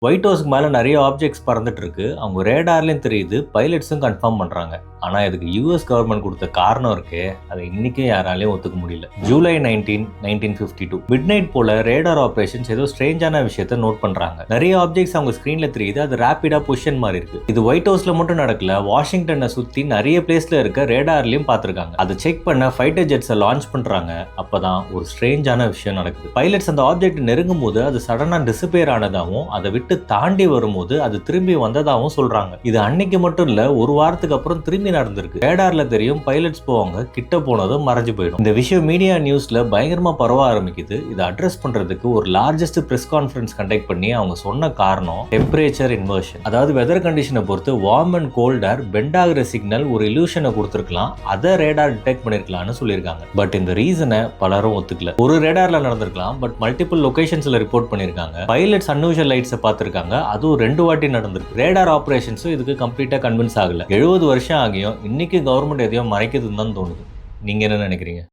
White ஹவுஸ்க்கு மேல நிறைய objects பறந்துட்டு இருக்கு. அவங்க ரேடார்லயும் தெரியுது, பைலட்ஸும் கன்ஃபார்ம் பண்றாங்க. ஆனா இதுக்கு யூஎஸ் கவர்மெண்ட் கொடுத்த காரணம் இருக்கே, அதை இன்னைக்கும் யாராலையும் ஒத்துக்க முடியல. ஜூலை 19, 1952 மிட்நைட் போல ரேடார் ஆபரேஷன்ஸ் ஏதோ ஸ்ட்ரேஞ்சான விஷயத்தை நோட் பண்றாங்க. நிறைய ஆப்ஜெக்ட்ஸ் அவங்க ஸ்கிரீன்ல தெரியுது, அது ரேபிடா பொசிஷன் மாதிரி இருக்கு. இது ஒயிட் ஹவுஸ்ல மட்டும் நடக்கல, வாஷிங்டனை சுத்தி நிறைய பிளேஸ்ல இருக்க ரேடார்லயும் பார்த்திருக்காங்க. அதை செக் பண்ண ஃபைட்டர் ஜெட்ஸை லான்ச் பண்றாங்க. அப்பதான் ஒரு ஸ்ட்ரேஞ்சான விஷயம் நடக்குது. பைலட்ஸ் அந்த ஆப்ஜெக்ட் நெருங்கும் போது அது சடனா டிசப்பியர் ஆனதாகவும், அதை விட்டு தாண்டி வரும்போது அது திரும்பி வந்ததாகவும் சொல்றாங்க. இது அன்னைக்கு மட்டும் இல்ல, ஒரு வாரத்துக்கு அப்புறம் திரும்பி நடந்திருக்கு. ரேடார்ல தெரியும், பைலட்ஸ் போவாங்க, கிட்ட போனதும் மறைஞ்சு போயிடும். இந்த விஷயம் மீடியா நியூஸ்ல பயங்கரமா பரவ ஆரம்பிக்குது. இதை அட்ரஸ் பண்றதுக்கு ஒரு லார்ஜஸ்ட் பிரஸ் கான்ஃபரன்ஸ் கண்டக்ட் பண்ணி அவங்க சொன்ன காரணம் டெம்பரேச்சர் இன்வர்ஷன். அதாவது வெதர் கண்டிஷனை பொறுத்து warm and cold air bend ஆகிற சிக்னல் ஒரு இல்யூஷனை கொடுத்திருக்கலாம், அதை ரேடார் டிடெக்ட் பண்ணிருக்கலாம்னு சொல்லியிருக்காங்க. பட் இந்த ரீசனை பலரும் ஒத்துக்கல. ஒரு ரேடார்ல நடந்திருக்கலாம், பட் மல்டிபிள் லொகேஷன்ஸ்ல ரிப்போர்ட் பண்ணிருக்காங்க. பைலட்ஸ் அன்யூஷுவல் லைட்ஸை பார்த்திருக்காங்க, அதுவும் 2 வாட்டி நடந்திருக்கு. ரேடார் ஆபரேஷன்ஸும் இதுக்கு கம்ப்ளீட்டா கன்வின்ஸ் ஆகல. 70 வருஷம் ஆகியும் இன்னைக்கு கவர்மெண்ட் எதையோ மறைக்குதுன்னு தான் தோணுது. நீங்க என்ன நினைக்கிறீங்க?